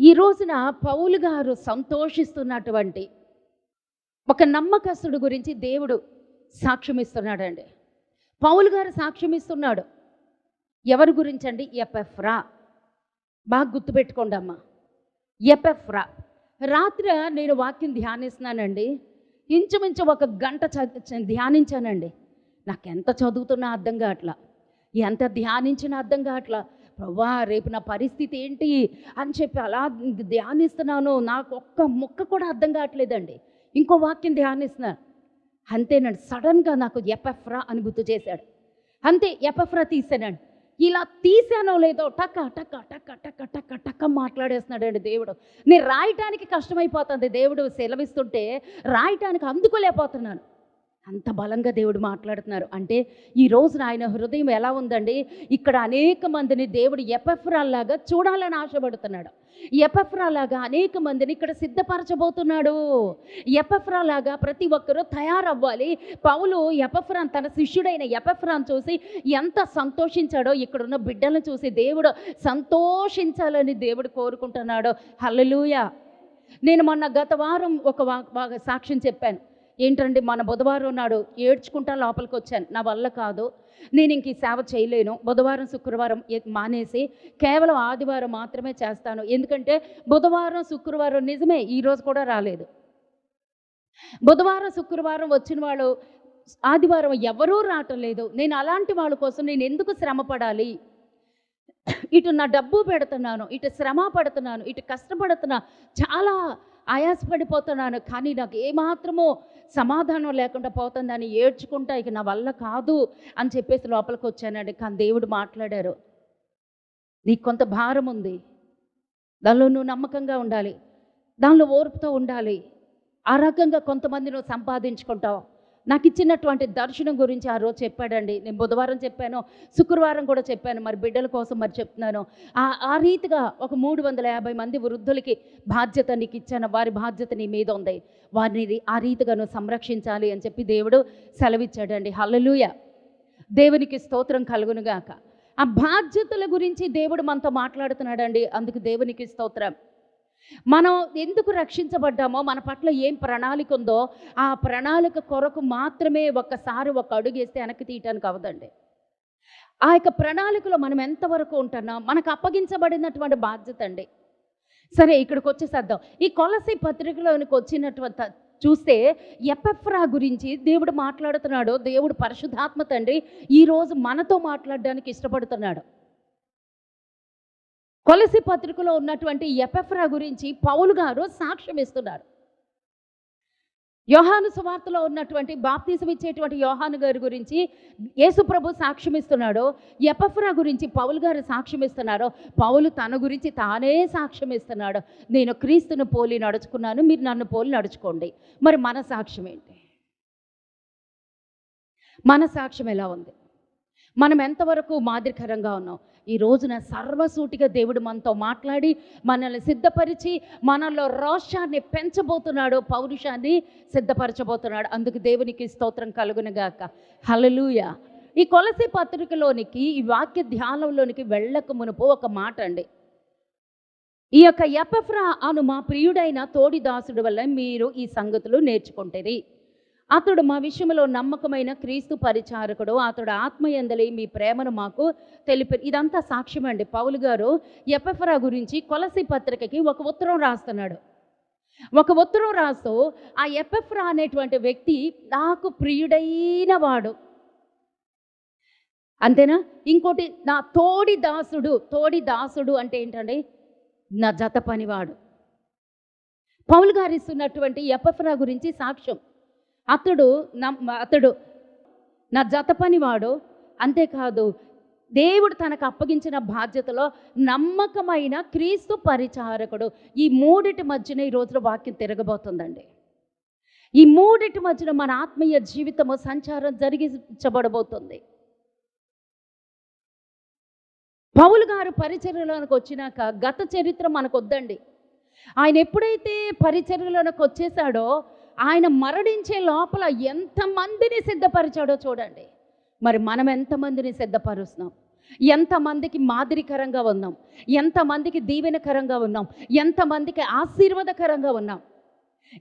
ఈ రోజున పౌలు గారు సంతోషిస్తున్నటువంటి ఒక నమ్మకస్తుడు గురించి దేవుడు సాక్ష్యం ఇస్తున్నాడండి. పౌలు గారు సాక్ష్యం ఇస్తున్నాడు. ఎవరి గురించి అండి? ఎపఫ్రా. బాగా గుర్తుపెట్టుకోండి అమ్మ, ఎపఫ్రా. రాత్రి నేను వాక్యం ధ్యానిస్తున్నానండి. ఇంచుమించు ఒక గంట ధ్యానించానండి. నాకు ఎంత చదువుతున్నా అర్థం కావట్లా, ఎంత ధ్యానించినా అర్థం కావట్లా. ప్రభువా, రేపు నా పరిస్థితి ఏంటి అని చెప్పి అలా ధ్యానిస్తున్నాను. నాకు ఒక్క ముక్క కూడా అర్థం కావట్లేదండి. ఇంకో వాక్యం ధ్యానిస్తున్నాను. అంతేనండి, సడన్గా నాకు ఎపఫ్రా అని గుర్తు చేశాడు. అంతే, ఎపఫ్రా తీసానండి. ఇలా తీసానో లేదో టక్క టక్క టక్క టక్క టక్క టక్క మాట్లాడేస్తున్నాడండి దేవుడు. నేను రాయటానికి కష్టమైపోతుంది, దేవుడు సెలవిస్తుంటే రాయటానికి అందుకోలేకపోతున్నాను. అంత బలంగా దేవుడు మాట్లాడుతున్నారు. అంటే ఈ రోజున ఆయన హృదయం ఎలా ఉందండి? ఇక్కడ అనేక మందిని దేవుడు ఎపఫ్రాలాగా చూడాలని ఆశపడుతున్నాడు. ఎపఫ్రాలాగా అనేక మందిని ఇక్కడ సిద్ధపరచబోతున్నాడు. ఎపఫ్రాలాగా ప్రతి ఒక్కరూ తయారవ్వాలి. పౌలు ఎపఫ్రాన్, తన శిష్యుడైన ఎపఫ్రాన్ చూసి ఎంత సంతోషించాడో ఇక్కడున్న బిడ్డలను చూసి దేవుడు సంతోషించాలని దేవుడు కోరుకుంటున్నాడు. హల్లెలూయా. నేను మొన్న గత వారం ఒక సాక్ష్యం చెప్పాను. ఏంటండి, మన బుధవారం నాడు ఏడ్చుకుంటా లోపలికి వచ్చాను. నా వల్ల కాదు, నేను ఇంక ఈ సేవ చేయలేను, బుధవారం శుక్రవారం మానేసి కేవలం ఆదివారం మాత్రమే చేస్తాను. ఎందుకంటే బుధవారం శుక్రవారం నిజమే ఈరోజు కూడా రాలేదు. బుధవారం శుక్రవారం వచ్చిన వాళ్ళు ఆదివారం ఎవరూ రావటం లేదు. నేను అలాంటి వాళ్ళ కోసం నేను ఎందుకు శ్రమ పడాలి? ఇటు నా డబ్బు పెడుతున్నాను, ఇటు శ్రమ పడుతున్నాను, ఇటు కష్టపడుతున్నా, చాలా ఆయాసపడిపోతున్నాను. కానీ నాకు ఏమాత్రమో సమాధానం లేకుండా పోతుందని ఏడ్చుకుంటా ఇక నా వల్ల కాదు అని చెప్పేసి లోపలికి వచ్చానండి. కానీ దేవుడు మాట్లాడారు, నీకు కొంత భారం ఉంది, దానిలో నువ్వు నమ్మకంగా ఉండాలి, దానిలో ఓర్పుతో ఉండాలి. ఆ రకంగా కొంతమంది నువ్వు సంపాదించుకుంటావు. నాకు ఇచ్చినటువంటి దర్శనం గురించి ఆ రోజు చెప్పాడండి. నేను బుధవారం చెప్పాను, శుక్రవారం కూడా చెప్పాను. మరి బిడ్డల కోసం మరి చెప్తున్నాను. ఆ రీతిగా ఒక 350 మంది వృద్ధులకి బాధ్యత నీకు ఇచ్చాను, వారి బాధ్యత నీ మీద ఉంది, వారిని ఆ రీతిగా నువ్వు సంరక్షించాలి అని చెప్పి దేవుడు సెలవిచ్చాడండి. హల్లెలూయా, దేవునికి స్తోత్రం కలుగునుగాక. ఆ బాధ్యతల గురించి దేవుడు మనతో మాట్లాడుతున్నాడండి. అందుకు దేవునికి స్తోత్రం. మనం ఎందుకు రక్షించబడ్డామో, మన పట్ల ఏం ప్రణాళిక ఉందో ఆ ప్రణాళిక కొరకు మాత్రమే ఒక్కసారి ఒక అడుగు వేస్తే వెనక్కి తీయటానికి అవదండి. ఆ యొక్క ప్రణాళికలో మనం ఎంతవరకు ఉంటున్నాం, మనకు అప్పగించబడినటువంటి బాధ్యత అండి. సరే, ఇక్కడికి వచ్చేసేద్దాం. ఈ కొలసీ పత్రికలోనికి వచ్చినటువంటి చూస్తే ఎపఫ్రా గురించి దేవుడు మాట్లాడుతున్నాడు. దేవుడు పరిశుద్ధాత్మ తండ్రి ఈరోజు మనతో మాట్లాడడానికి ఇష్టపడుతున్నాడు. కొలసీ పత్రికలో ఉన్నటువంటి ఎపఫ్రా గురించి పౌలు గారు సాక్ష్యం ఇస్తున్నారు. యోహాను సువార్తలో ఉన్నటువంటి బాప్తిసం ఇచ్చేటువంటి యోహాను గారి గురించి యేసు ప్రభు సాక్ష్యం ఇస్తున్నాడు. ఎపఫ్రా గురించి పౌలు గారు సాక్ష్యం ఇస్తున్నారు. పౌలు తన గురించి తానే సాక్ష్యం ఇస్తున్నాడు. నేను క్రీస్తును పోలి నడుచుకున్నాను, మీరు నన్ను పోలి నడుచుకోండి. మరి మన సాక్ష్యం ఏంటి? మన సాక్ష్యం ఎలా ఉంది? మనం ఎంతవరకు మాదిరికరంగా ఉన్నాం? ఈ రోజున సర్వసూటిగా దేవుడు మనతో మాట్లాడి మనల్ని సిద్ధపరిచి మనలో రోషాన్ని పెంచబోతున్నాడు, పౌరుషాన్ని సిద్ధపరచబోతున్నాడు. అందుకు దేవునికి స్తోత్రం కలుగునుగాక. హల్లెలూయా. ఈ కొలసీ పత్రికలోనికి, ఈ వాక్య ధ్యానంలోనికి వెళ్ళక మునుపు ఒక మాట అండి. ఈ యొక్క ఎపఫ్రా అను మా ప్రియుడైన తోడి దాసుడు వల్ల మీరు ఈ సంగతులు నేర్చుకుంటేరి. అతడు మా విషయంలో నమ్మకమైన క్రీస్తు పరిచారకుడు, అతడు ఆత్మయందలి మీ ప్రేమను మాకు తెలిపి. ఇదంతా సాక్ష్యం అండి. పౌలు గారు ఎపఫ్రా గురించి కొలసీ పత్రికకి ఒక ఉత్తరం రాస్తున్నాడు. ఒక ఉత్తరం రాస్తూ ఆ ఎపఫ్రా అనేటువంటి వ్యక్తి నాకు ప్రియుడైన వాడు, అంతేనా? ఇంకోటి నా తోడి దాసుడు. తోడి దాసుడు అంటే ఏంటండి? నా జత పనివాడు. పౌలు గారు ఇస్తున్నటువంటి ఎపఫ్రా గురించి సాక్ష్యం. అతడు నా జత పనివాడు, అంతేకాదు దేవుడు తనకు అప్పగించిన బాధ్యతలో నమ్మకమైన క్రీస్తు పరిచారకుడు. ఈ మూడిటి మధ్యన ఈ రోజున వాక్యం తిరగబోతుందండి. ఈ మూడిటి మధ్యన మన ఆత్మీయ జీవితము సంచారం జరిగించబడబోతుంది. పౌలు గారు పరిచర్యలోనికి వచ్చినాక గత చరిత్ర మనకు వద్దండి. ఆయన ఎప్పుడైతే పరిచర్యలోనికి వచ్చేసాడో, ఆయన మరణించే లోపల ఎంతమందిని సిద్ధపరిచాడో చూడండి. మరి మనం ఎంతమందిని సిద్ధపరుస్తున్నాం? ఎంతమందికి మాదిరికరంగా ఉన్నాం, ఎంతమందికి దీవెనకరంగా ఉన్నాం, ఎంతమందికి ఆశీర్వాదకరంగా ఉన్నాం.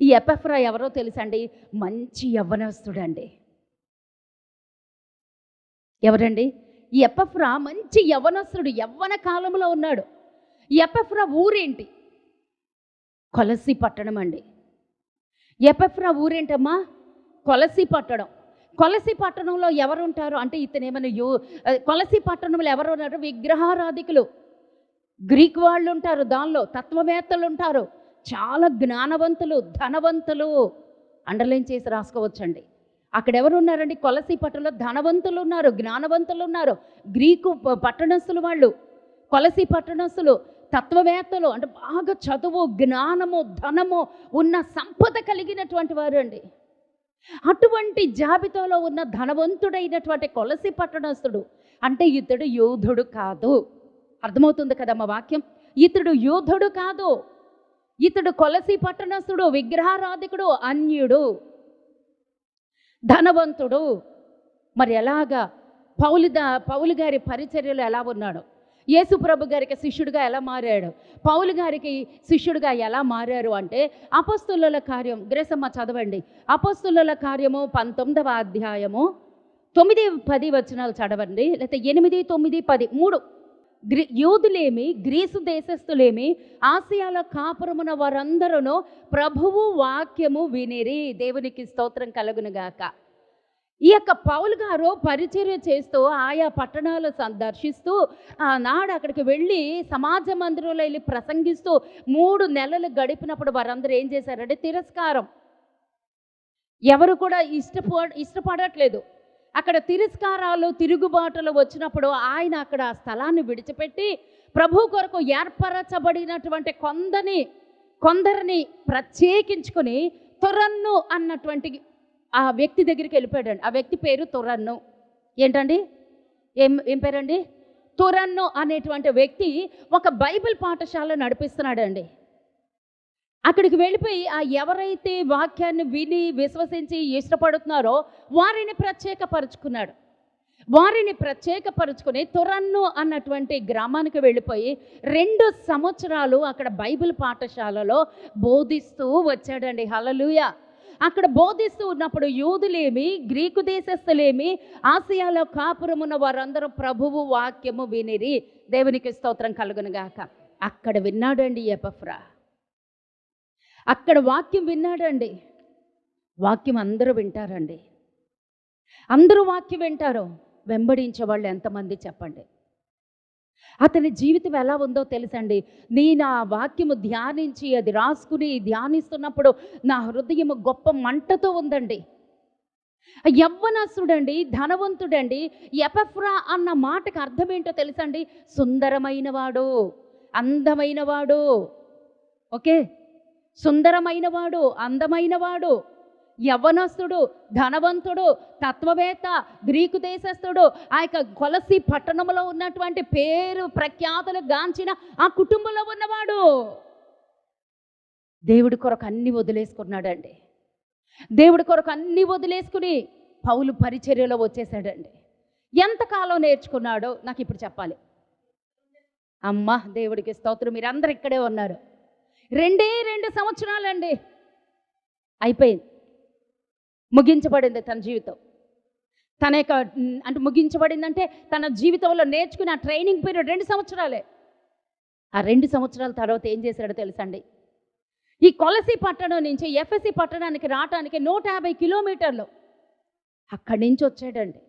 ఈ ఎపఫ్రా ఎవరో తెలుసండి? మంచి యవ్వనస్తుడండి. ఎవరండి? ఈ ఎపఫ్రా మంచి యవ్వనస్తుడు, యవ్వన కాలంలో ఉన్నాడు. ఈ ఎపఫ్రా ఊరేంటి? కొలసి పట్టణం అండి. ఎపఫ్రా ఊరేంటమ్మా? కొలసి పట్టణం. కొలసి పట్టణంలో ఎవరుంటారు అంటే ఇతనేమైనా కొలసి పట్టణంలో ఎవరు ఉన్నారు? విగ్రహారాధికులు, గ్రీక్ వాళ్ళు ఉంటారు, దానిలో తత్వవేత్తలు ఉంటారు, చాలా జ్ఞానవంతులు, ధనవంతులు. అండర్లైన్ చేసి రాసుకోవచ్చండి. అక్కడ ఎవరు ఉన్నారండి? కొలసి పట్టణంలో ధనవంతులు ఉన్నారు, జ్ఞానవంతులు ఉన్నారు, గ్రీకు పట్టణస్థులు వాళ్ళు, కొలసి పట్టణస్థులు, తత్వవేత్తలు, అంటే బాగా చదువు, జ్ఞానము, ధనము ఉన్న సంపద కలిగినటువంటి వారు అండి. అటువంటి జాబితాలో ఉన్న ధనవంతుడైనటువంటి కొలసి పట్టణస్థుడు అంటే ఇతడు యోధుడు కాదు. అర్థమవుతుంది కదమ్మా వాక్యం? ఇతడు యోధుడు కాదు, ఇతడు కొలసి పట్టణస్థుడు, విగ్రహారాధికుడు, అన్యుడు, ధనవంతుడు. మరి ఎలాగా పౌలు గారి పరిచర్యలో ఎలా ఉన్నాడు? యేసు ప్రభు గారికి శిష్యుడిగా ఎలా మారాడు? పౌలు గారికి శిష్యుడిగా ఎలా మారారు అంటే అపొస్తలుల కార్యం, గ్రేసమ్మ చదవండి. అపొస్తలుల కార్యము 19వ అధ్యాయము 9-10 వచనాలు చదవండి, లేకపోతే 8, 9, 10 3. యూదులేమి, గ్రీసు దేశస్థులేమి, ఆసియాలో కాపురమున వారందరూ ప్రభువు వాక్యము వినిరి. దేవునికి స్తోత్రం కలుగునుగాక. ఈ యొక్క పౌలు గారు పరిచర్య చేస్తూ ఆయా పట్టణాలు సందర్శిస్తూ ఆనాడు అక్కడికి వెళ్ళి సమాజ మందిరంలో వెళ్ళి ప్రసంగిస్తూ 3 నెలలు గడిపినప్పుడు వారందరూ ఏం చేశారంటే తిరస్కారం. ఎవరు కూడా ఇష్టపడట్లేదు. అక్కడ తిరస్కారాలు, తిరుగుబాటులు వచ్చినప్పుడు ఆయన అక్కడ ఆ స్థలాన్ని విడిచిపెట్టి ప్రభు కొరకు ఏర్పరచబడినటువంటి కొందరిని ప్రత్యేకించుకొని తురన్ను అన్నటువంటి ఆ వ్యక్తి దగ్గరికి వెళ్ళిపోయాడండి. ఆ వ్యక్తి పేరు తురన్ను. ఏంటండి? ఏం పేరండి? తురన్ను అనేటువంటి వ్యక్తి ఒక బైబిల్ పాఠశాల నడిపిస్తున్నాడండి. అక్కడికి వెళ్ళిపోయి ఆ ఎవరైతే వాక్యాన్ని విని విశ్వసించి ఇష్టపడుతున్నారో వారిని ప్రత్యేకపరుచుకున్నాడు. వారిని ప్రత్యేకపరుచుకుని తురన్ను అన్నటువంటి గ్రామానికి వెళ్ళిపోయి 2 సంవత్సరాలు అక్కడ బైబిల్ పాఠశాలలో బోధిస్తూ వచ్చాడండి. హల్లెలూయా. అక్కడ బోధిస్తూ ఉన్నప్పుడు యూదులేమి, గ్రీకు దేశస్థులేమి, ఆసియాలో కాపురమున్న వారందరూ ప్రభువు వాక్యము వినిరి. దేవునికి స్తోత్రం కలుగునుగాక. అక్కడ విన్నాడండి ఎపఫ్రా. అక్కడ వాక్యం విన్నాడండి. వాక్యం అందరూ వింటారండి. అందరూ వాక్యం వింటారు. వెంబడించే వాళ్ళు ఎంతమంది చెప్పండి? అతని జీవితం ఎలా ఉందో తెలుసండి. నేను ఆ వాక్యము ధ్యానించి అది రాసుకుని ధ్యానిస్తున్నప్పుడు నా హృదయము గొప్ప మంటతో ఉందండి. యవ్వనస్తుడండి, ధనవంతుడండి. ఎపఫ్రా అన్న మాటకు అర్థం ఏంటో తెలుసండి? సుందరమైనవాడు, అందమైనవాడు. ఓకే, సుందరమైనవాడు, అందమైనవాడు, యవ్వనస్తుడు, ధనవంతుడు, తత్వవేత్త, గ్రీకు దేశస్థుడు, ఆ యొక్క కొలసి పట్టణంలో ఉన్నటువంటి పేరు ప్రఖ్యాతులు గాంచిన ఆ కుటుంబంలో ఉన్నవాడు. దేవుడి కొరకు అన్ని వదిలేసుకున్నాడండి. దేవుడి కొరకు అన్ని వదిలేసుకుని పౌలు పరిచర్యలో వచ్చేసాడండి. ఎంతకాలం నేర్చుకున్నాడో నాకు ఇప్పుడు చెప్పాలి. అమ్మ దేవుడికి స్తోత్రం. మీరందరూ ఇక్కడే ఉన్నారు. 2 సంవత్సరాలండి. అయిపోయింది, ముగించబడింది తన జీవితం. తన యొక్క అంటే ముగించబడిందంటే తన జీవితంలో నేర్చుకుని ఆ ట్రైనింగ్ పీరియడ్ 2 సంవత్సరాలే. ఆ 2 సంవత్సరాల తర్వాత ఏం చేశాడో తెలుసండి? ఈ కొలసి పట్టణం నుంచి ఎఫెసి పట్టణానికి రావటానికి 150 కిలోమీటర్లు అక్కడి నుంచి వచ్చాడండి.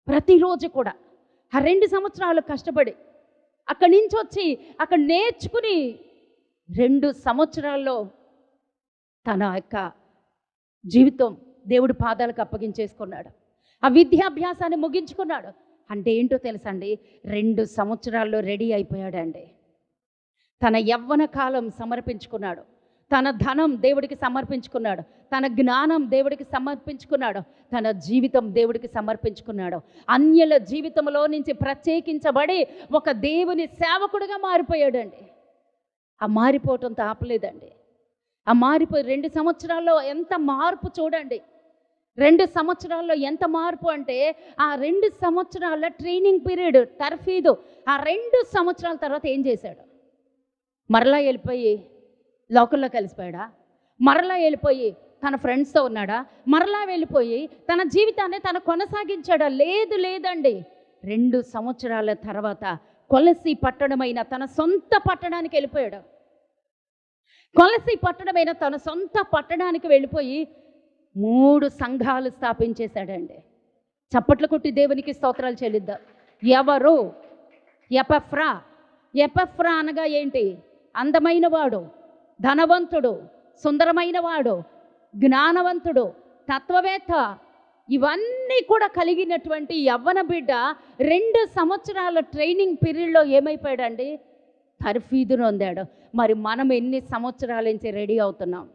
ప్రతిరోజు కూడా ఆ 2 సంవత్సరాలు కష్టపడి అక్కడి నుంచి వచ్చి అక్కడ నేర్చుకుని 2 సంవత్సరాల్లో తన యొక్క జీవితం దేవుడి పాదాలకు అప్పగించేసుకున్నాడు. ఆ విద్యాభ్యాసాన్ని ముగించుకున్నాడు. అంటే ఏంటో తెలుసండి? 2 సంవత్సరాల్లో రెడీ అయిపోయాడండి. తన యవ్వన కాలం సమర్పించుకున్నాడు, తన ధనం దేవుడికి సమర్పించుకున్నాడు, తన జ్ఞానం దేవుడికి సమర్పించుకున్నాడు, తన జీవితం దేవుడికి సమర్పించుకున్నాడు. అన్యుల జీవితంలో నుంచి ప్రత్యేకించబడి ఒక దేవుని సేవకుడిగా మారిపోయాడండి. ఆ మారిపోవటంతో ఆపలేదండి. ఆ మారిపోయి 2 సంవత్సరాల్లో ఎంత మార్పు చూడండి. 2 సంవత్సరాల్లో ఎంత మార్పు అంటే, ఆ 2 సంవత్సరాల ట్రైనింగ్ పీరియడ్, తర్ఫీదు, ఆ 2 సంవత్సరాల తర్వాత ఏం చేశాడు? మరలా వెళ్ళిపోయి లోకల్లో కలిసిపోయాడా? మరలా వెళ్ళిపోయి తన ఫ్రెండ్స్తో ఉన్నాడా? మరలా వెళ్ళిపోయి తన జీవితాన్ని తను కొనసాగించాడా? లేదండి. 2 సంవత్సరాల తర్వాత కొలసి పట్టణమైన తన సొంత పట్టణానికి వెళ్ళిపోయాడు. కొలసి పట్టణమైన తన సొంత పట్టణానికి వెళ్ళిపోయి 3 సంఘాలు స్థాపించేశాడండి. చప్పట్లు కొట్టి దేవునికి స్తోత్రాలు చెల్లిద్దాం. ఎవరు? ఎపఫ్రా. ఎపఫ్రా అనగా ఏంటి? అందమైన వాడు, ధనవంతుడు, సుందరమైన వాడు, జ్ఞానవంతుడు, తత్వవేత్త, ఇవన్నీ కూడా కలిగినటువంటి యవ్వన బిడ్డ 2 సంవత్సరాల ట్రైనింగ్ పీరియడ్లో ఏమైపోయాడండి? తర్ఫీదును పొందాడు. మరి మనం ఎన్ని సంవత్సరాల నుంచి రెడీ అవుతున్నాం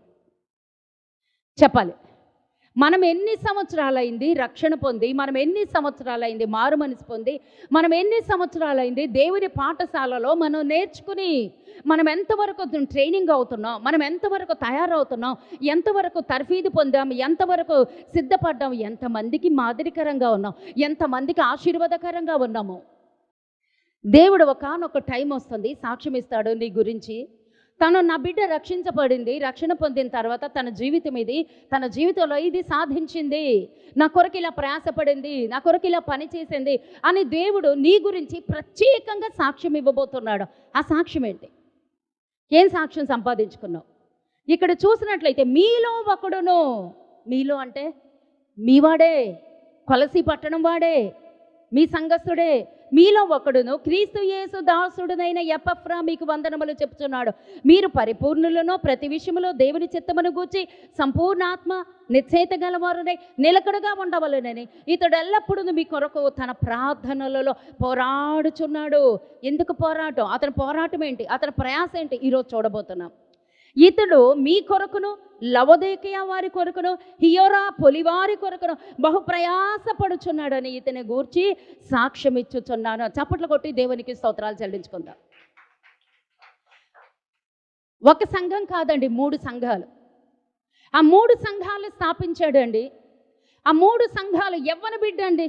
చెప్పాలి? మనం ఎన్ని సంవత్సరాలైంది రక్షణ పొంది? మనం ఎన్ని సంవత్సరాలైంది మారు మనసు పొంది? మనం ఎన్ని సంవత్సరాలైంది దేవుని పాఠశాలలో మనం నేర్చుకుని? మనం ఎంతవరకు ట్రైనింగ్ అవుతున్నాం? మనం ఎంతవరకు తయారవుతున్నాం? ఎంతవరకు తర్ఫీదు పొందాం? ఎంతవరకు సిద్ధపడ్డాం? ఎంతమందికి మాదిరికరంగా ఉన్నాం? ఎంతమందికి ఆశీర్వాదకరంగా ఉన్నాము? దేవుడు ఒకానొక టైం వస్తుంది, సాక్ష్యం ఇస్తాడు నీ గురించి. తను నా బిడ్డ రక్షించబడింది, రక్షణ పొందిన తర్వాత తన జీవితం ఇది, తన జీవితంలో ఇది సాధించింది, నా కొరకు ఇలా ప్రయాసపడింది, నా కొరకు ఇలా పని చేసింది అని దేవుడు నీ గురించి ప్రత్యేకంగా సాక్ష్యం ఇవ్వబోతున్నాడు. ఆ సాక్ష్యం ఏంటి? ఏం సాక్ష్యం సంపాదించుకున్నావు? ఇక్కడ చూసినట్లయితే మీలో ఒకడును, మీలో అంటే మీవాడే, కొలసి పట్టణం వాడే, మీ సంఘస్థుడే, మీలో ఒకడును క్రీస్తు యేసు దాసుడునైన ఎపఫ్రా మీకు వందనములు చెప్తున్నాడు. మీరు పరిపూర్ణులను, ప్రతి విషయములో దేవుని చిత్తమును గూర్చి సంపూర్ణ ఆత్మ నిశ్చయిత గలవారునై నిలకడగా ఉండవలెనని ఇతడు ఎల్లప్పుడూ మీ కొరకు తన ప్రార్థనలలో పోరాడుచున్నాడు. ఎందుకు పోరాటం? అతని పోరాటం ఏంటి? అతని ప్రయాస ఏంటి? ఈరోజు చూడబోతున్నాం. ఇతడు మీ కొరకును, లవోదికయ వారి కొరకును, హియోరా పొలివారి కొరకును బహు ప్రయాసపడుచున్నాడని ఇతని గూర్చి సాక్ష్యం ఇచ్చుచున్నాను. చప్పట్లు కొట్టి దేవునికి స్తోత్రాలు చెల్లించుకుందాం. ఒక సంఘం కాదండి, 3 సంఘాలు. ఆ 3 సంఘాలు స్థాపించాడండి. ఆ 3 సంఘాలు యవ్వన బిడ్డ అండి.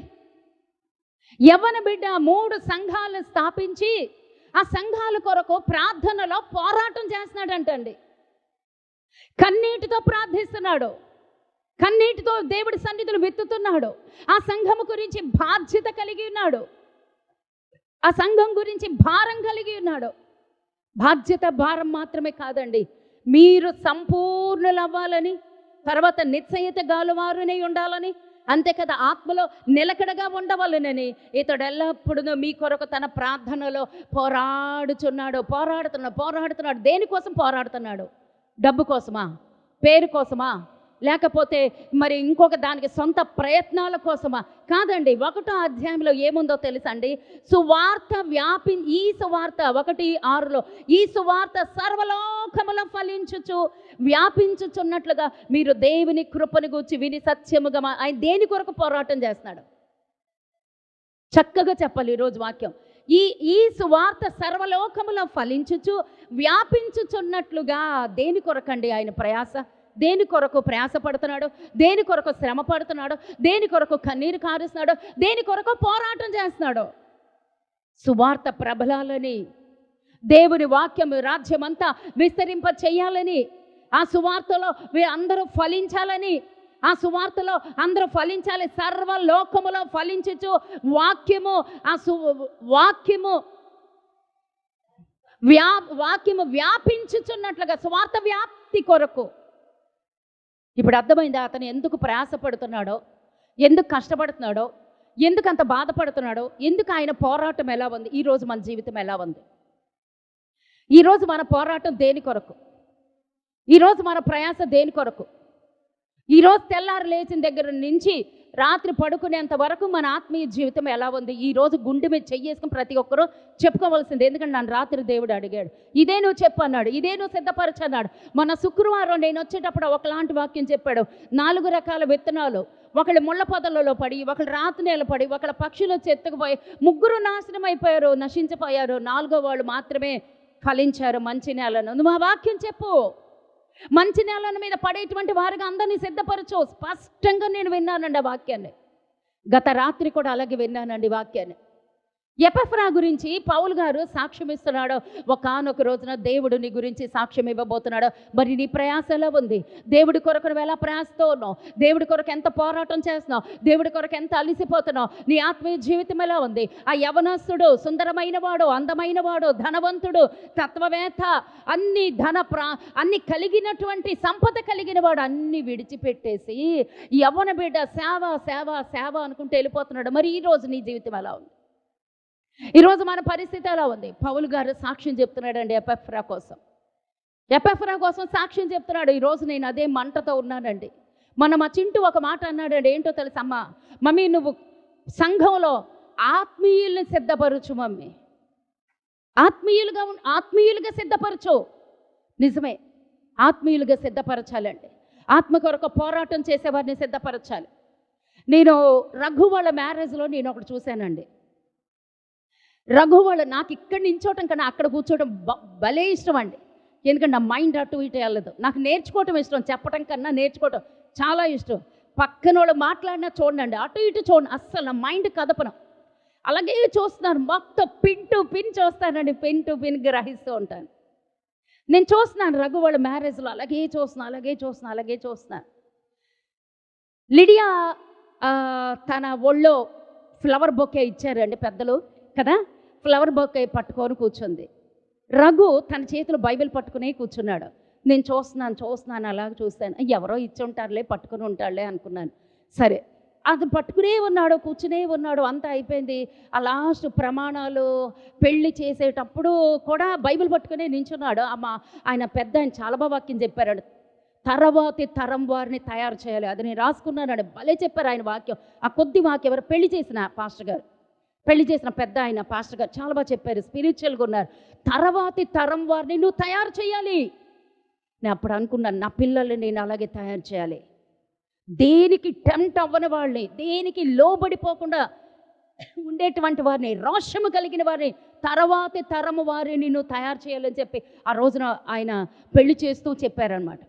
యవ్వన బిడ్డ 3 సంఘాలు స్థాపించి ఆ సంఘాల కొరకు ప్రార్థనలో పోరాటం చేస్తున్నాడంటండి. కన్నీటితో ప్రార్థిస్తున్నాడు, కన్నీటితో దేవుడి సన్నిధిలో వెతుకుతున్నాడు. ఆ సంఘము గురించి బాధ్యత కలిగి ఉన్నాడు, ఆ సంఘం గురించి భారం కలిగి ఉన్నాడు. బాధ్యత భారం మాత్రమే కాదండి, మీరు సంపూర్ణులు అవ్వాలని, తర్వాత నిశ్చయిత గాలువారునై ఉండాలని, అంతే కదా, ఆత్మలో నిలకడగా ఉండవాలనని ఇతడు ఎల్లప్పుడూ మీ కొరకు తన ప్రార్థనలో పోరాడుతున్నాడు. దేనికోసం పోరాడుతున్నాడు? డబ్బు కోసమా? పేరు కోసమా? లేకపోతే మరి ఇంకొక దానికి సొంత ప్రయత్నాల కోసమా? కాదండి. 1వ అధ్యాయంలో ఏముందో తెలుసండి? సువార్త ఈ సువార్త 1:6లో ఈ సువార్త సర్వలోకములో ఫలించుచు వ్యాపించుచున్నట్లుగా మీరు దేవుని కృపను గూర్చి విని సత్యముగా ఆయన దేని కొరకు పోరాటం చేస్తున్నాడు? చక్కగా చెప్పాలి ఈరోజు వాక్యం. ఈ సువార్త సర్వలోకములో ఫలించుచు వ్యాపించుచున్నట్లుగా దేని కొరకండి ఆయన ప్రయాస? దేని కొరకు ప్రయాసపడుతున్నాడు? దేని కొరకు శ్రమ పడుతున్నాడు? దేని కొరకు కన్నీరు కారుస్తున్నాడు? దేని కొరకు పోరాటం చేస్తున్నాడు? సువార్త ప్రబలాలని, దేవుని వాక్యం రాజ్యమంతా విస్తరింప చేయాలని, ఆ సువార్తలో అందరూ ఫలించాలని, ఆ సువార్తలో అందరూ ఫలించాలి. సర్వలోకములో ఫలించుచు వాక్యము వ్యాపించుచున్నట్లుగా సువార్త వ్యాప్తి కొరకు. ఇప్పుడు అర్థమైందా అతను ఎందుకు ప్రయాసపడుతున్నాడో, ఎందుకు కష్టపడుతున్నాడో, ఎందుకు అంత బాధపడుతున్నాడో, ఎందుకు ఆయన పోరాటం ఎలా ఉంది? ఈరోజు మన జీవితం ఎలా ఉంది? ఈరోజు మన పోరాటం దేని కొరకు? ఈరోజు మన ప్రయాస దేని కొరకు? ఈరోజు తెల్లారు లేచిన దగ్గర నుంచి రాత్రి పడుకునేంత వరకు మన ఆత్మీయ జీవితం ఎలా ఉంది? ఈరోజు గుండె మీద చెయ్యేసుకుని ప్రతి ఒక్కరూ చెప్పుకోవాల్సింది. ఎందుకంటే నన్ను రాత్రి దేవుడు అడిగాడు, ఇదే నువ్వు చెప్పు అన్నాడు, ఇదే నువ్వు సిద్ధపరచన్నాడు. మొన్న శుక్రవారం నేను వచ్చేటప్పుడు ఒకలాంటి వాక్యం చెప్పాడు. 4 రకాల విత్తనాలు, ఒకళ్ళు ముళ్ళ పొదలలో పడి, ఒకళ్ళు రాతి నేల పడి, ఒకళ్ళ పక్షులు వచ్చి ఎత్తుకుపోయి, 3 నాశనం అయిపోయారు, నశించిపోయారు. 4వ వాళ్ళు మాత్రమే ఫలించారు మంచి నేలను. నువ్వు ఆ వాక్యం చెప్పు. మంచి నేలల మీద పడేటువంటి వారుగా అందరినీ సిద్ధపరచు. స్పష్టంగా నేను విన్నానండి ఆ వాక్యాన్ని. గత రాత్రి కూడా అలాగే విన్నానండి వాక్యాన్ని. ఎపఫ్రా గురించి పౌలు గారు సాక్ష్యం ఇస్తున్నాడు. ఒకానొక రోజున దేవుడు నీ గురించి సాక్ష్యం ఇవ్వబోతున్నాడు. మరి నీ ప్రయాస ఎలా ఉంది? దేవుడి కొరకు నువ్వు ఎలా ప్రయాసతో ఉన్నావు? దేవుడి కొరకు ఎంత పోరాటం చేస్తున్నావు? దేవుడి కొరకు ఎంత అలిసిపోతున్నావు? నీ ఆత్మీయ జీవితం ఎలా ఉంది? ఆ యవనస్తుడు సుందరమైన వాడు, అందమైన వాడు, ధనవంతుడు, తత్వవేత్త, అన్ని కలిగినటువంటి సంపద కలిగిన వాడు అన్ని విడిచిపెట్టేసి యవ్వన బిడ్డ సేవ సేవ సేవ అనుకుంటూ వెళ్ళిపోతున్నాడు. మరి ఈరోజు నీ జీవితం ఎలా ఉంది? ఈరోజు మన పరిస్థితి ఎలా ఉంది? పౌలు గారు సాక్ష్యం చెప్తున్నాడండి ఎపఫ్రా కోసం సాక్ష్యం చెప్తున్నాడు. ఈరోజు నేను అదే మంటతో ఉన్నానండి. మా చింటూ ఒక మాట అన్నాడండి. ఏంటో తెలుసమ్మా, మమ్మీ నువ్వు సంఘంలో ఆత్మీయుల్ని సిద్ధపరచు మమ్మీ, ఆత్మీయులుగా సిద్ధపరచు. నిజమే, ఆత్మీయులుగా సిద్ధపరచాలండి. ఆత్మ కొరకు పోరాటం చేసేవారిని సిద్ధపరచాలి. నేను రఘు వాళ్ళ మ్యారేజ్లో నేను ఒకటి చూశానండి. రఘు వాళ్ళు నాకు ఇక్కడ నించోవటం కన్నా అక్కడ కూర్చోవడం భలే ఇష్టం అండి. ఎందుకంటే నా మైండ్ అటు ఇటు వెళ్ళదు. నాకు నేర్చుకోవటం ఇష్టం, చెప్పటం కన్నా నేర్చుకోవటం చాలా ఇష్టం. పక్కన వాళ్ళు మాట్లాడినా చూడండి, అటు ఇటు చూడండి, అస్సలు నా మైండ్ కదపను. అలాగే చూస్తున్నాను, మొత్తం పిన్ టు పిన్ చూస్తానండి, పిన్ టు పిన్ గ్రహిస్తూ ఉంటాను. నేను చూస్తున్నాను రఘు వాళ్ళ మ్యారేజ్లో అలాగే చూస్తున్నాను. లిడియా తన ఒళ్ళో ఫ్లవర్ బొకే ఇచ్చారండి పెద్దలు కదా, ఫ్లవర్ బొకే పట్టుకొని కూర్చుంది. రఘు తన చేతిలో బైబిల్ పట్టుకునే కూర్చున్నాడు. నేను చూస్తున్నాను అలాగే చూస్తాను. ఎవరో ఇచ్చి ఉంటారులే, పట్టుకుని ఉంటాడులే అనుకున్నాను. సరే, అది పట్టుకునే ఉన్నాడు, కూర్చునే ఉన్నాడు, అంతా అయిపోయింది. ఆ లాస్ట్ ప్రమాణాలు పెళ్లి చేసేటప్పుడు కూడా బైబిల్ పట్టుకునే నించున్నాడు. ఆయన పెద్ద ఆయన చాలా బాగా వాక్యం చెప్పారు. తర్వాతి తరం వారిని తయారు చేయాలి. అది నేను రాసుకున్నానండి. భలే చెప్పారు ఆయన వాక్యం. ఆ కొద్ది వాక్యం ఎవరు పెళ్లి చేసిన పెద్ద ఆయన పాస్టర్ గారు చాలా బాగా చెప్పారు. స్పిరిచువల్గా ఉన్నారు. తర్వాతి తరం వారిని నువ్వు తయారు చేయాలి. నేను అప్పుడు అనుకున్నాను, నా పిల్లల్ని నేను అలాగే తయారు చేయాలి. దేనికి టెంప్ట్ అవ్వని వాళ్ళని, దేనికి లోబడిపోకుండా ఉండేటువంటి వారిని, రోషము కలిగిన వారిని, తర్వాతి తరము వారిని నువ్వు తయారు చేయాలని చెప్పి ఆ రోజున ఆయన పెళ్లి చేస్తూ చెప్పారనమాట.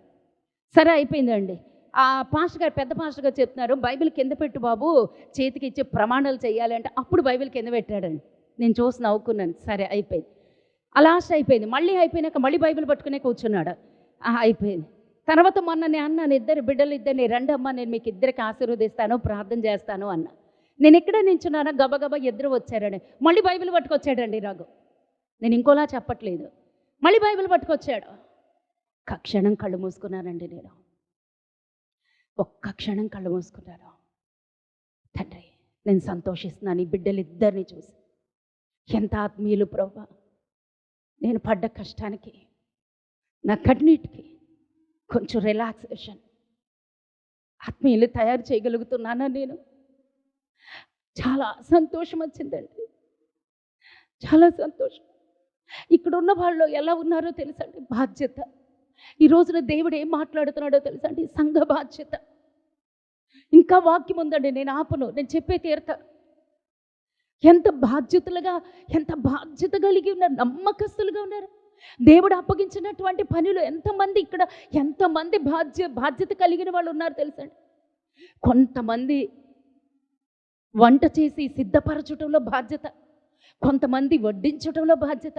సరే, అయిపోయిందండి. ఆ పాస్టర్ గారు, పెద్ద పాస్టర్ గారు చెప్తున్నారు, బైబిల్ కింద పెట్టు బాబు, చేతికి ఇచ్చి ప్రమాణాలు చేయాలి అంటే అప్పుడు బైబిల్ కింద పెట్టాడండి. నేను చూసి నవ్వుకున్నాను. సరే, అయిపోయింది. లాస్ట్ అయిపోయింది. మళ్ళీ అయిపోయినాక మళ్ళీ బైబిల్ పట్టుకునే కూర్చున్నాడు. అయిపోయింది. తర్వాత మొన్న నేను అన్నాను, ఇద్దరిని రండమ్మా, నేను మీకు ఇద్దరికి ఆశీర్వదిస్తాను, ప్రార్థన చేస్తాను అన్న. నేను ఎక్కడ నించున్నానో గబగబా ఇద్దరు వచ్చారండి. మళ్ళీ బైబిల్ పట్టుకొచ్చాడండి రఘు. నేను ఇంకోలా చెప్పట్లేదు. మళ్ళీ బైబిల్ పట్టుకొచ్చాడు. ఒక్క క్షణం కళ్ళు మూసుకున్నానండి. నేను ఒక్క క్షణం కళ్ళు మూసుకున్నాను. తండ్రి, నేను సంతోషిస్తున్నాను ఈ బిడ్డలిద్దరిని చూసి. ఎంత ఆత్మీయులు ప్రభువా. నేను పడ్డ కష్టానికి, నా కన్నీటికి కొంచెం రిలాక్సేషన్, ఆత్మీయులు తయారు చేయగలుగుతున్నానా? నేను చాలా సంతోషం వచ్చిందండి, చాలా సంతోషం. ఇక్కడ ఉన్న వాళ్ళు ఎలా ఉన్నారో తెలుసండి? బాధ్యత. ఈ రోజున దేవుడు ఏం మాట్లాడుతున్నాడో తెలుసా అండి? సంఘ బాధ్యత. ఇంకా వాక్యం ఉందండి, నేను ఆపను, నేను చెప్పే తీరుతా. ఎంత బాధ్యత కలిగి ఉన్నారు, నమ్మకస్తులుగా ఉన్నారు. దేవుడు అప్పగించినటువంటి పనులు ఎంతమంది బాధ్యత కలిగిన వాళ్ళు ఉన్నారు తెలుసండి? కొంతమంది వంట చేసి సిద్ధపరచడంలో బాధ్యత, కొంతమంది వడ్డించడంలో బాధ్యత,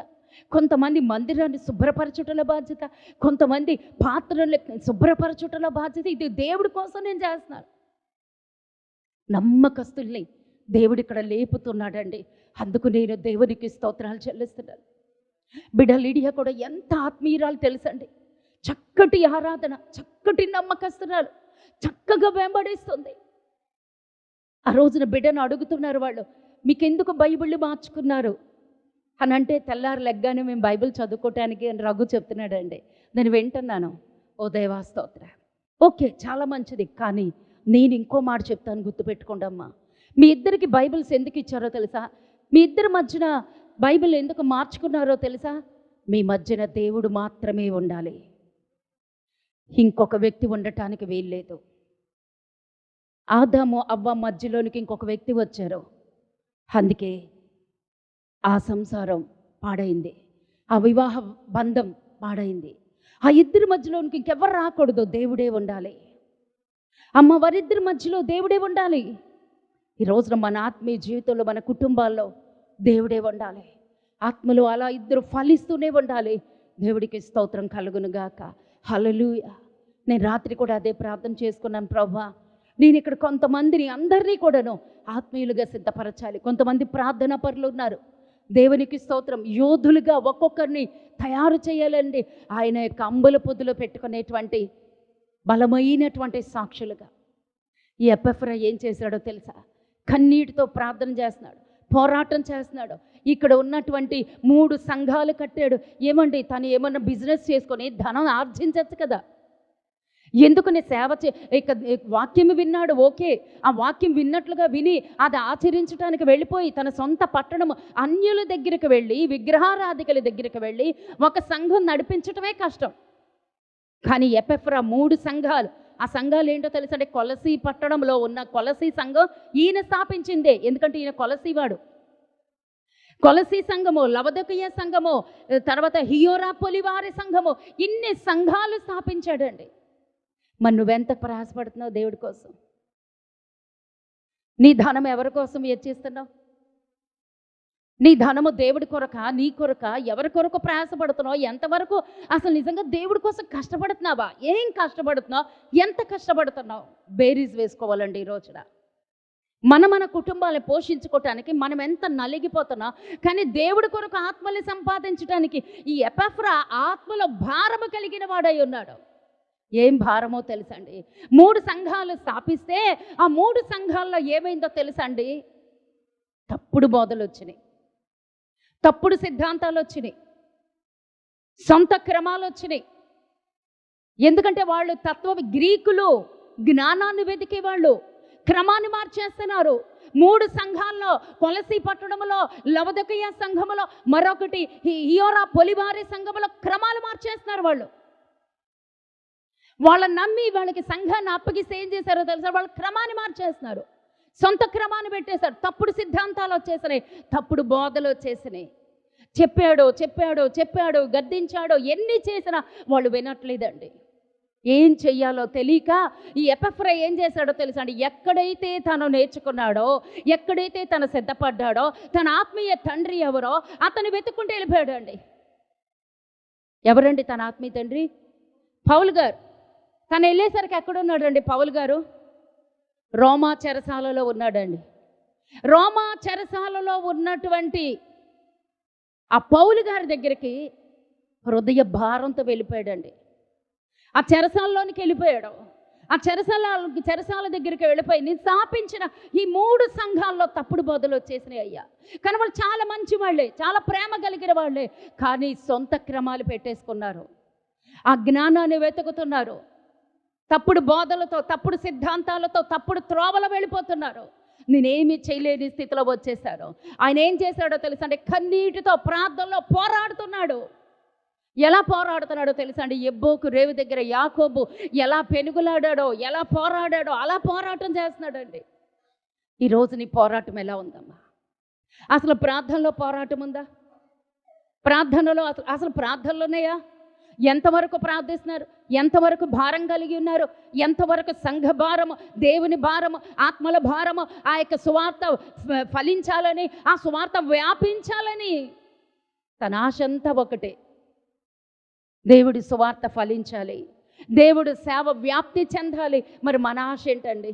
కొంతమంది మందిరాన్ని శుభ్రపరచడంలో బాధ్యత, కొంతమంది పాత్రలు శుభ్రపరచడంలో బాధ్యత. ఇది దేవుడి కోసం నేను చేస్తున్నాను. నమ్మకస్తుల్ని దేవుడు ఇక్కడ లేపుతున్నాడండి. అందుకు నేను దేవునికి స్తోత్రాలు చెల్లిస్తున్నాను. బిడ్డ లిడియా కూడా ఎంత ఆత్మీయురాలు తెలుసండి. చక్కటి ఆరాధన, చక్కటి నమ్మకస్తురాలు, చక్కగా వెంబడిస్తుంది. ఆ రోజున బిడ్డను అడుగుతున్నారు వాళ్ళు, మీకెందుకు బైబిళ్ళు మార్చుకున్నారు అని అంటే, తెల్లారు లెగ్గానే మేము బైబిల్ చదువుకోవటానికి అని రఘు చెప్తున్నాడండి. నేను వింటున్నాను. ఓ దేవా స్తోత్ర, ఓకే, చాలా మంచిది. కానీ నేను ఇంకో మాట చెప్తాను, గుర్తుపెట్టుకోండి అమ్మా. మీ ఇద్దరికి బైబిల్స్ ఎందుకు ఇచ్చారో తెలుసా? మీ ఇద్దరి మధ్యన బైబిల్ ఎందుకు మార్చుకున్నారో తెలుసా? మీ మధ్యన దేవుడు మాత్రమే ఉండాలి, ఇంకొక వ్యక్తి ఉండటానికి వీల్లేదు. ఆదాము అవ్వ మధ్యలోనికి ఇంకొక వ్యక్తి వచ్చారు. అందుకే ఆ సంసారం పాడైంది, ఆ వివాహ బంధం పాడైంది, ఆ ఇద్దరి మధ్యలోనికి ఇంకెవరు రాకూడదు, దేవుడే ఉండాలి. అమ్మ వారిద్దరి మధ్యలో దేవుడే ఉండాలి. ఈ రోజున మన ఆత్మీయ జీవితంలో, మన కుటుంబాల్లో దేవుడే ఉండాలి. ఆత్మలో అలా ఇద్దరు ఫలిస్తూనే ఉండాలి. దేవుడికి స్తోత్రం కలుగునుగాక. హల్లెలూయా. నేను రాత్రి కూడా అదే ప్రార్థన చేసుకున్నాను. ప్రభువా, నేను ఇక్కడ కొంతమందిని అందరినీ కూడాను ఆత్మీయులుగా సిద్ధపరచాలి. కొంతమంది ప్రార్థనా పరులు ఉన్నారు. దేవునికి స్తోత్రం. యోధులుగా ఒక్కొక్కరిని తయారు చేయాలండి. ఆయన యొక్క అంబుల పొద్దులో పెట్టుకునేటువంటి బలమైనటువంటి సాక్షులుగా. ఈ ఎపెఫ్రా ఏం చేశాడో తెలుసా? కన్నీటితో ప్రార్థన చేస్తున్నాడు, పోరాటం చేస్తున్నాడు. ఇక్కడ ఉన్నటువంటి 3 సంఘాలు కట్టాడు. ఏమండి, తను ఏమన్నా బిజినెస్ చేసుకొని ధనం ఆర్జించచ్చు కదా. ఎందుకని సేవ ఇక వాక్యం విన్నాడు, ఓకే. ఆ వాక్యం విన్నట్లుగా విని అది ఆచరించడానికి వెళ్ళిపోయి తన సొంత పట్టణం అన్యుల దగ్గరికి వెళ్ళి, విగ్రహారాధికల దగ్గరికి వెళ్ళి ఒక సంఘం నడిపించటమే కష్టం. కానీ ఎపెఫ్రా 3 సంఘాలు, ఆ సంఘాలు ఏంటో తెలుసండి? కొలసీ పట్టణంలో ఉన్న కొలసీ సంఘం ఈయన స్థాపించిందే. ఎందుకంటే ఈయన కొలసీవాడు. కొలసీ సంఘము, లవదొకయ సంఘము, తర్వాత హియోరాపొలి వారి సంఘము, ఇన్ని సంఘాలు స్థాపించాడండి. మరి నువ్వెంత ప్రయాసపడుతున్నావు దేవుడి కోసం? నీ ధనం ఎవరి కోసం వెచ్చిస్తున్నావు? నీ ధనము దేవుడి కొరక, నీ కొరక, ఎవరి కొరకు ప్రయాసపడుతున్నావు? ఎంతవరకు అసలు నిజంగా దేవుడి కోసం కష్టపడుతున్నావా? ఏం కష్టపడుతున్నావు? ఎంత కష్టపడుతున్నావు? బేరీజ్ వేసుకోవాలండి ఈ రోజున. మన కుటుంబాలను పోషించుకోవటానికి మనం ఎంత నలిగిపోతున్నాం. కానీ దేవుడి కొరకు ఆత్మల్ని సంపాదించడానికి ఈ ఎపెఫ్రా ఆత్మలో భారము కలిగిన వాడై ఉన్నాడు. ఏం భారమో తెలుసండి? 3 సంఘాలు స్థాపిస్తే ఆ 3 సంఘాల్లో ఏమైందో తెలుసండి? తప్పుడు బోధలు వచ్చినాయి, తప్పుడు సిద్ధాంతాలు వచ్చినాయి, సొంత క్రమాలు వచ్చినాయి. ఎందుకంటే వాళ్ళు గ్రీకులు జ్ఞానాన్ని వెతికేవాళ్ళు, క్రమాన్ని మార్చేస్తున్నారు. 3 సంఘాల్లో, కొలసీ పట్టణంలో, లవదొకయ సంఘములో, మరొకటి హియోరాపొలి వారి సంఘములో క్రమాలు మార్చేస్తున్నారు వాళ్ళు. వాళ్ళని నమ్మి వాళ్ళకి సంఘాన్ని అప్పగిస్తే ఏం చేశారో తెలుసా? వాళ్ళు క్రమాన్ని మార్చేస్తున్నారు, సొంత క్రమాన్ని పెట్టేశారు. తప్పుడు సిద్ధాంతాలు వచ్చేసినాయి, తప్పుడు బోధలు వచ్చేసినాయి. చెప్పాడు, గద్దించాడు, ఎన్ని చేసినా వాళ్ళు వినట్లేదండి. ఏం చెయ్యాలో తెలియక ఈ ఎపెఫ్రా ఏం చేశాడో తెలుసా అండి? ఎక్కడైతే తను నేర్చుకున్నాడో, ఎక్కడైతే తను సిద్ధపడ్డాడో, తన ఆత్మీయ తండ్రి ఎవరో అతను వెతుక్కుంటూ వెళ్ళిపోయాడు అండి. ఎవరండి తన ఆత్మీయ తండ్రి? పౌలు గారు. తను వెళ్ళేసరికి ఎక్కడున్నాడు అండి పౌలు గారు? రోమా చెరసాలలో ఉన్నాడండి. రోమా చెరసాలలో ఉన్నటువంటి ఆ పౌలు గారి దగ్గరికి హృదయ భారంతో వెళ్ళిపోయాడండి. ఆ చెరసాలలోనికి వెళ్ళిపోయాడు. ఆ చెరసాల దగ్గరికి వెళ్ళిపోయి నేను స్థాపించిన ఈ 3 సంఘాల్లో తప్పుడు బోధలు వచ్చేసినాయి అయ్యా. కానీ వాళ్ళు చాలా మంచి వాళ్ళే, చాలా ప్రేమ కలిగిన వాళ్ళే. కానీ సొంత క్రమాలు పెట్టేసుకున్నారు, ఆ జ్ఞానాన్ని వెతుకుతున్నారు, తప్పుడు బోధలతో, తప్పుడు సిద్ధాంతాలతో, తప్పుడు త్రోవలో వెళ్ళిపోతున్నారు. నేనేమి చేయలేని స్థితిలో వచ్చేసారు. ఆయన ఏం చేశాడో తెలుసా అంటే? కన్నీటితో ప్రార్థనలో పోరాడుతున్నాడు. ఎలా పోరాడుతున్నాడో తెలుసా అండి? ఎబ్బోకు రేవు దగ్గర యాకోబు ఎలా పెనుగులాడాడో, ఎలా పోరాడాడో అలా పోరాటం చేస్తున్నాడండి. ఈరోజు నీ పోరాటం ఎలా ఉందమ్మా? అసలు ప్రార్థనలో పోరాటం ఉందా? ప్రార్థనలో అసలు ప్రార్థనలోనేయా? ఎంతవరకు ప్రార్థిస్తున్నారు? ఎంతవరకు భారం కలిగి ఉన్నారు? ఎంతవరకు సంఘ భారము, దేవుని భారము, ఆత్మల భారము, ఆ యొక్క సువార్త ఫలించాలని, ఆ సువార్త వ్యాపించాలని తన ఆశంతా ఒకటే, దేవుడి సువార్త ఫలించాలి, దేవుడు సేవ వ్యాప్తి చెందాలి. మరి మన ఆశ ఏంటండి?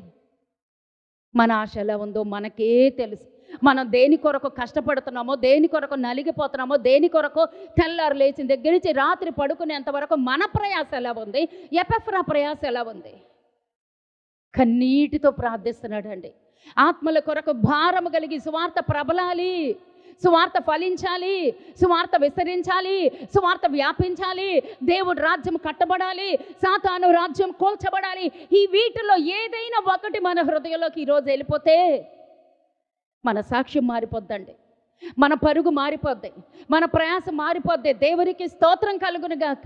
మన ఆశ ఎలా ఉందో మనకే తెలుసు. మనం దేని కొరకు కష్టపడుతున్నామో, దేని కొరకు నలిగిపోతున్నామో, దేని కొరకు తెల్లారు లేచిన దగ్గర నుంచి రాత్రి పడుకునేంతవరకు మన ప్రయాస ఎలా ఉంది? ఎపెఫ్రా ప్రయాస ఎలా ఉంది? కన్నీటితో ప్రార్థిస్తున్నాడండి. ఆత్మల కొరకు భారము కలిగి సువార్త ప్రబలాలి, సువార్త ఫలించాలి, సువార్త విస్తరించాలి, సువార్త వ్యాపించాలి, దేవుడి రాజ్యం కట్టబడాలి, సాతాను రాజ్యం కూల్చబడాలి. ఈ వీటిలో ఏదైనా ఒకటి మన హృదయంలోకి ఈరోజు వెళ్ళిపోతే మన సాక్ష్యం మారిపోద్దండి, మన పరుగు మారిపోద్ది, మన ప్రయాస మారిపోద్ది. దేవునికి స్తోత్రం కలుగునుగాక.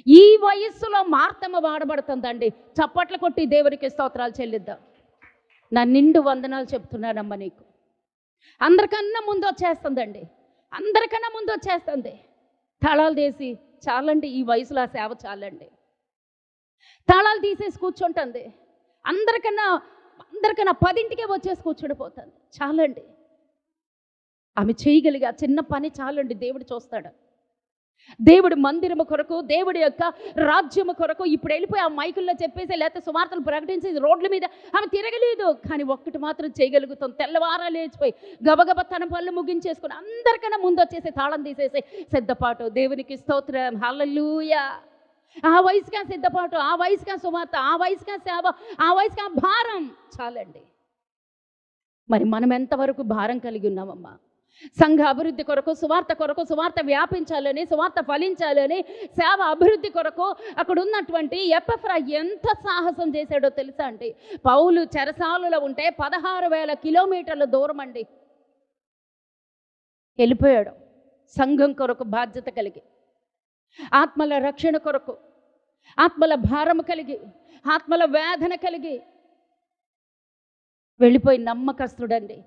ఈ వయస్సులో మార్తమ్మ వాడబడుతుందండి. చప్పట్లు కొట్టి దేవునికి స్తోత్రాలు చెల్లిద్దాం. నా నిండు వందనాలు చెప్తున్నానమ్మా నీకు. అందరికన్నా ముందు వచ్చేస్తుందండి, అందరికన్నా ముందు వచ్చేస్తుంది. తళాలు తీసి చాలండి, ఈ వయసులో ఆ సేవ చాలండి. తాళాలు తీసేసి కూర్చుంటుంది. అందరికన్నా అందరికన్నా 10ంటికే వచ్చేసి కూర్చుండిపోతుంది. చాలండి, ఆమె చేయగలిగే ఆ చిన్న పని చాలండి, దేవుడు చూస్తాడు. దేవుడి మందిరము కొరకు, దేవుడి యొక్క రాజ్యము కొరకు ఇప్పుడు వెళ్ళిపోయి ఆ మైకుల్లో చెప్పేసి లేకపోతే సువార్తలు ప్రకటించేసి రోడ్ల మీద ఆమె తిరగలేదు. కానీ ఒక్కటి మాత్రం చేయగలుగుతాం, తెల్లవారా లేచిపోయి గబగబ తన పనులు ముగించేసుకుని అందరికన్నా ముందు వచ్చేసి తాళం తీసేసి సిద్ధపాటు. దేవునికి స్తోత్రం, హల్లెలూయా. ఆ వయసుగా సిద్ధపాటు, ఆ వయసుగా సువార్త, ఆ వయసుగా సేవ, ఆ వయసుగా భారం చాలండి. మరి మనం ఎంతవరకు భారం కలిగి ఉన్నామమ్మా? సంఘ అభివృద్ధి కొరకు, సువార్త కొరకు, సువార్త వ్యాపించాలని, సువార్త ఫలించాలని, సేవ అభివృద్ధి కొరకు అక్కడ ఉన్నటువంటి ఎపఫ్రా ఎంత సాహసం చేశాడో తెలుసా అండి? పౌలు చెరసాలలో ఉంటే 16,000 కిలోమీటర్ల దూరం అండి వెళ్ళిపోయాడు. సంఘం కొరకు బాధ్యత కలిగి, ఆత్మల రక్షణ కొరకు, ఆత్మల భారము కలిగి, ఆత్మల వేదన కలిగి వెళ్ళిపోయి నమ్మకస్తుడండి.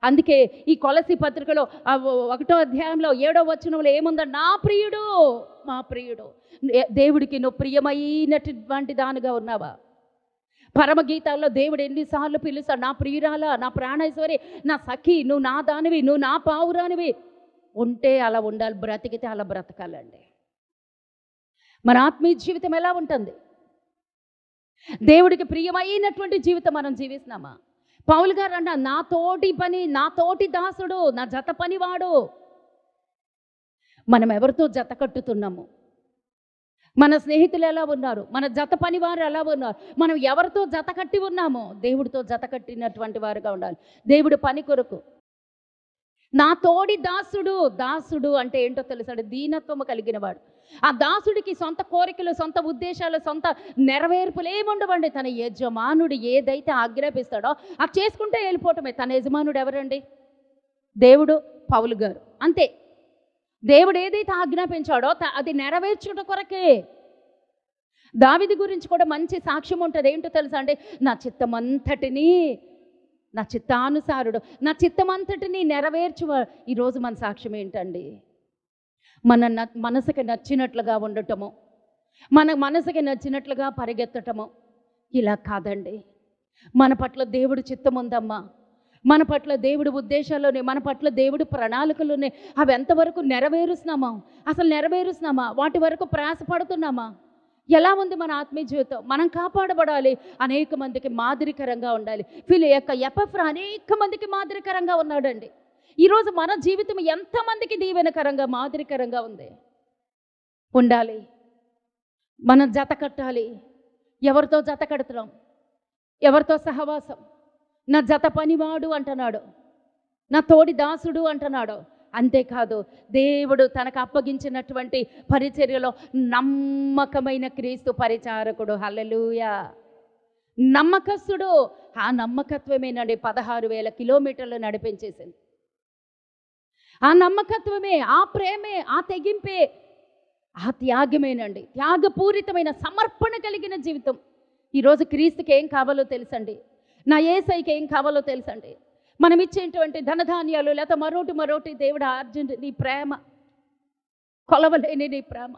అందుకే ఈ కొలసి పత్రికలో 1వ అధ్యాయంలో 7వ వచనంలో ఏముందంటే, నా ప్రియుడు, మా ప్రియుడు. దేవుడికి నువ్వు ప్రియమైనటువంటి దానిగా ఉన్నావా? పరమగీతాల్లో దేవుడు ఎన్నిసార్లు పిలుస్తాడు, నా ప్రియురాలా, నా ప్రాణేశ్వరి, నా సఖి, నువ్వు నా దానివి, నువ్వు నా పావురానివి. ఉంటే అలా ఉండాలి, బ్రతికితే అలా బ్రతకాలండి. మన ఆత్మీయ జీవితం ఎలా ఉంటుంది? దేవుడికి ప్రియమైనటువంటి జీవితం మనం జీవిస్తున్నామా? పౌలు గారు అంట, నా తోటి పని, నా తోటి దాసుడు, నా జత పనివాడు. మనం ఎవరితో జత కట్టుతున్నాము? మన స్నేహితులు ఎలా ఉన్నారు? మన జత పనివారు ఎలా ఉన్నారు? మనం ఎవరితో జత కట్టి ఉన్నామో దేవుడితో జత కట్టినటువంటి వారుగా ఉండాలి. దేవుడు పని కొరకు నా తోడి దాసుడు. దాసుడు అంటే ఏంటో తెలుసాడు? దీనత్వము కలిగిన వాడు. ఆ దాసుడికి సొంత కోరికలు, సొంత ఉద్దేశాలు, సొంత నెరవేర్పులు ఏముండవండి. తన యజమానుడు ఏదైతే ఆజ్ఞాపిస్తాడో అది చేసుకుంటే వెళ్ళిపోవటమే. తన యజమానుడు ఎవరండి? దేవుడు, పౌలు గారు. అంతే. దేవుడు ఏదైతే ఆజ్ఞాపించాడో అది నెరవేర్చుట కొరకే. దావీదు గురించి కూడా మంచి సాక్ష్యం ఉంటుంది. ఏంటో తెలుసా అండి? నా చిత్తమంతటిని, నా చిత్తానుసారుడు, నా చిత్తమంతటిని నెరవేర్చువ. ఈరోజు మన సాక్ష్యం ఏంటండి? మన మనసుకి నచ్చినట్లుగా ఉండటము, మన మనసుకి నచ్చినట్లుగా పరిగెత్తటము ఇలా కాదండి. మన పట్ల దేవుడు చిత్తం ఉందమ్మా. మన పట్ల దేవుడి ఉద్దేశాల్లోనే, మన పట్ల దేవుడి ప్రణాళికలోనే అవి ఎంతవరకు నెరవేరుస్తున్నామా? అసలు నెరవేరుస్తున్నామా? వాటి వరకు ప్రయాసపడుతున్నామా? ఎలా ఉంది మన ఆత్మీయ జీవితం? మనం కాపాడబడాలి, అనేక మందికి మాదిరికరంగా ఉండాలి. వీళ్ళ యొక్క ఎపఫ్రా అనేక మందికి మాదిరికరంగా ఉన్నాడండి. ఈరోజు మన జీవితం ఎంతమందికి దీవెనకరంగా, మాదిరికరంగా ఉంది? ఉండాలి. మనం జత కట్టాలి. ఎవరితో జత కడుతున్నాం? ఎవరితో సహవాసం? నా జత పనివాడు అంటున్నాడు, నా తోడి దాసుడు అంటున్నాడు. అంతేకాదు, దేవుడు తనకు అప్పగించినటువంటి పరిచర్యలో నమ్మకమైన క్రీస్తు పరిచారకుడు. హల్లెలూయా. నమ్మకస్తుడు. ఆ నమ్మకత్వమేనండి 16,000 కిలోమీటర్లు నడిపించేసింది. ఆ నమ్మకత్వమే, ఆ ప్రేమే, ఆ తెగింపే, ఆ త్యాగమేనండి. త్యాగపూరితమైన సమర్పణ కలిగిన జీవితం. ఈరోజు క్రీస్తుకి ఏం కావాలో తెలుసండి? నా యేసయ్యకి ఏం కావాలో తెలుసండి? మనం ఇచ్చేటువంటి ధనధాన్యాలు లేకపోతే మరోటి దేవుడు అర్జెంట్ నీ ప్రేమ, కొలవలేని నీ ప్రేమ.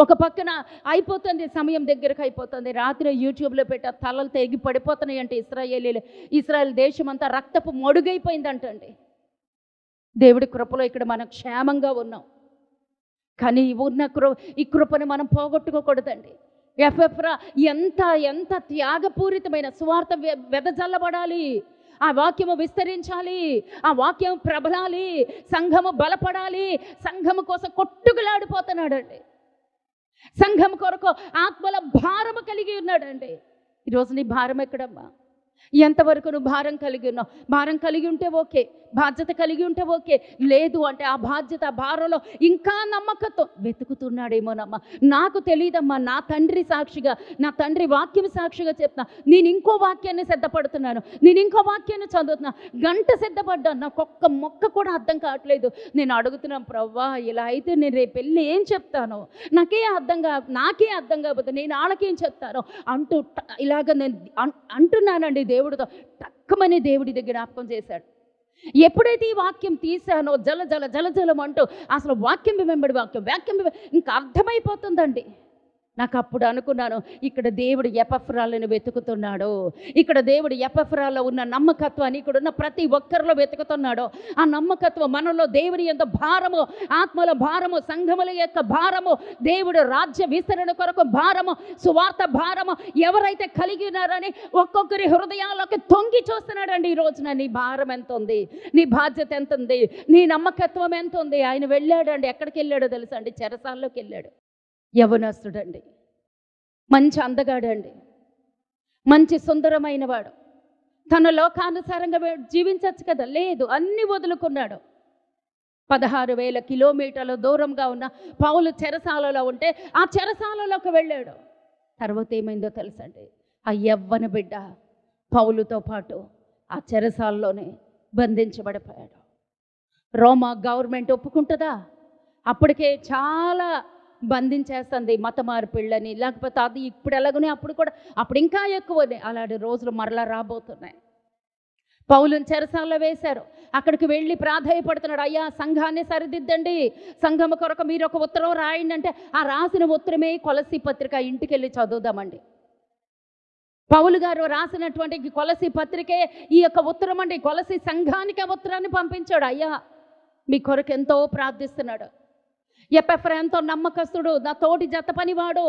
ఒక పక్కన అయిపోతుంది, సమయం దగ్గరకు అయిపోతుంది. రాత్రి యూట్యూబ్లో పెట్టా తలలు తెగి పడిపోతున్నాయి అంటే ఇస్రాయేల్ దేశం అంతా రక్తపు మడుగైపోయిందంటండి. దేవుడి కృపలో ఇక్కడ మనం క్షేమంగా ఉన్నాం. కానీ ఈ కృపను మనం పోగొట్టుకోకూడదండి. ఎపఫ్రా ఎంత త్యాగపూరితమైన సువార్త వెదజల్లబడాలి. ఆ వాక్యము విస్తరించాలి, ఆ వాక్యం ప్రబలాలి, సంఘము బలపడాలి. సంఘము కోసం కొట్టుకులాడిపోతున్నాడండి. సంఘం కొరకు ఆత్మల భారము కలిగి ఉన్నాడండి. ఈరోజు నీ భారం ఎక్కడమ్మా? ఎంతవరకు నువ్వు భారం కలిగి ఉన్నావు? భారం కలిగి ఉంటే ఓకే, బాధ్యత కలిగి ఉంటే ఓకే. లేదు అంటే ఆ బాధ్యత, ఆ భారంలో ఇంకా నమ్మకంతో వెతుకుతున్నాడేమోనమ్మా. నాకు తెలియదమ్మా. నా తండ్రి సాక్షిగా, నా తండ్రి వాక్యం సాక్షిగా చెప్తున్నా, నేను ఇంకో వాక్యాన్ని సిద్ధపడుతున్నాను, నేను ఇంకో వాక్యాన్ని చదువుతున్నా. గంట సిద్ధపడ్డాను, నాకు ఒక్క మొక్క కూడా అర్థం కావట్లేదు. నేను అడుగుతున్నాను, ప్రవ్వా ఇలా అయితే నేను రేపు వెళ్ళి ఏం చెప్తాను? నాకే అర్థం కాకపోతే నేను వాళ్ళకేం చెప్తాను అంటూ ఇలాగ నేను అంటున్నానండి. దేవుడితో టక్కమని దేవుడి దగ్గర జ్ఞాపకం చేశాడు. ఎప్పుడైతే ఈ వాక్యం తీశానో జల జల జల జలమంటూ అసలు వాక్యం వెంబడి వాక్యం ఇంకా అర్థమైపోతుందండి. నాకు అప్పుడు అనుకున్నాను, ఇక్కడ దేవుడు ఎపఫ్రాలను వెతుకుతున్నాడు. ఇక్కడ దేవుడు ఎపఫ్రాలో ఉన్న నమ్మకత్వాన్ని ఇక్కడున్న ప్రతి ఒక్కరిలో వెతుకుతున్నాడు. ఆ నమ్మకత్వం మనలో దేవుని యొక్క భారము, ఆత్మల భారము, సంఘముల యొక్క భారము, దేవుడు రాజ్య విస్తరణ కొరకు భారము, సువార్త భారము ఎవరైతే కలిగి ఉన్నారని ఒక్కొక్కరి హృదయాల్లోకి తొంగి చూస్తున్నాడండి. ఈ రోజున నీ భారం ఎంత ఉంది, నీ బాధ్యత ఎంత ఉంది, నీ నమ్మకత్వం ఎంత ఉంది. ఆయన వెళ్ళాడండి. ఎక్కడికి వెళ్ళాడో తెలుసా అండి? చెరసాల్లోకి వెళ్ళాడు. యవనస్తుడండి, మంచి అందగాడండి, మంచి సుందరమైన వాడు. తన లోకానుసారంగా జీవించవచ్చు కదా, లేదు, అన్ని వదులుకున్నాడు. 16,000 కిలోమీటర్ల దూరంగా ఉన్న పౌలు చెరసాలలో ఉంటే ఆ చెరసాలలోకి వెళ్ళాడు. తర్వాత ఏమైందో తెలుసండి, ఆ యవ్వన బిడ్డ పౌలుతో పాటు ఆ చెరసాలలోనే బంధించబడిపోయాడు. రోమా గవర్నమెంట్ ఒప్పుకుంటుందా? అప్పటికే చాలా బంధించేస్తుంది, మత మార్పిళ్ళని, లేకపోతే అది ఇప్పుడు ఎలాగనే అప్పుడు ఇంకా ఎక్కువనే. అలాంటి రోజులు మరలా రాబోతున్నాయి. పౌలుని చెరసాలలో వేశారు. అక్కడికి వెళ్ళి ప్రాధేయపడుతున్నాడు, అయ్యా సంఘాన్ని సరిదిద్దండి, సంఘము కొరకు మీరు ఒక ఉత్తరం రాయండి అంటే ఆ రాసిన ఉత్తరమే కొలసీ పత్రిక. ఇంటికి వెళ్ళి చదువుదామండి. పౌలు గారు రాసినటువంటి కొలసీ పత్రికే ఈ యొక్క ఉత్తరం అండి. కొలసీ సంఘానికి ఆ ఉత్తరాన్ని పంపించాడు. అయ్యా మీ కొరకు ఎంతో ప్రార్థిస్తున్నాడు, ఎపెఫ్రా ఎంతో నమ్మకస్తుడు, నా తోటి జత పనివాడు,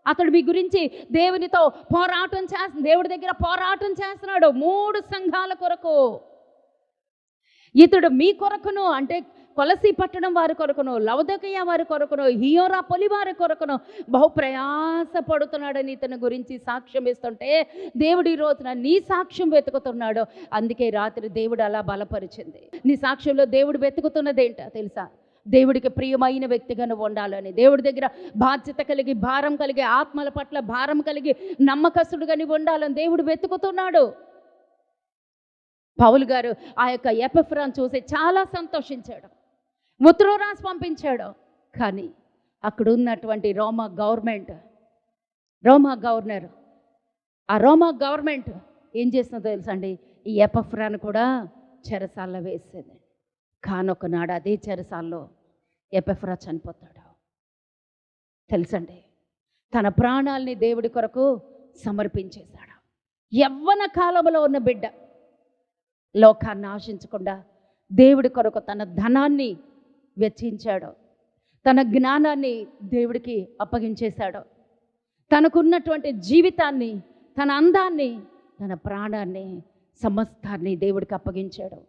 అతడు మీ గురించి దేవుడి దగ్గర పోరాటం చేస్తున్నాడు 3 సంఘాల కొరకు. ఇతడు మీ కొరకును, అంటే కొలసీ పట్టణం వారి కొరకును, లవదొకయ వారి కొరకును, హియోరాపొలి వారి కొరకును బహు ప్రయాసపడుతున్నాడని ఇతని గురించి సాక్ష్యం ఇస్తుంటే దేవుడు ఈ రోజున నీ సాక్ష్యం వెతుకుతున్నాడు. అందుకే రాత్రి దేవుడు అలా బలపరిచింది. నీ సాక్ష్యంలో దేవుడు వెతుకుతున్నదేంటో తెలుసా? దేవుడికి ప్రియమైన వ్యక్తిగా నువ్వు ఉండాలని, దేవుడి దగ్గర బాధ్యత కలిగి, భారం కలిగి, ఆత్మల పట్ల భారం కలిగి, నమ్మకస్తుడుగా నువ్వు ఉండాలని దేవుడు వెతుకుతున్నాడు. పౌలు గారు ఆ యొక్క ఎపెఫ్రాను చూసి చాలా సంతోషించాడు, ఉత్తరం రాసి పంపించాడు. కానీ అక్కడ ఉన్నటువంటి రోమా గవర్నమెంట్ ఏం చేస్తుందో తెలుసండి, ఈ ఎపెఫ్రాను కూడా చెరసాల్లో వేసేది. కానొకనాడు అదే చెరసాల్లో ఎపెఫ్రా చనిపోతాడు. తెలుసండి, తన ప్రాణాలని దేవుడి కొరకు సమర్పించేశాడు. యవ్వన కాలంలో ఉన్న బిడ్డ లోకాన్ని ఆశించకుండా దేవుడి కొరకు తన ధనాన్ని వెచ్చించాడు, తన జ్ఞానాన్ని దేవుడికి అప్పగించేశాడు, తనకున్నటువంటి జీవితాన్ని, తన అందాన్ని, తన ప్రాణాన్ని, సమస్తాన్ని దేవుడికి అప్పగించాడు.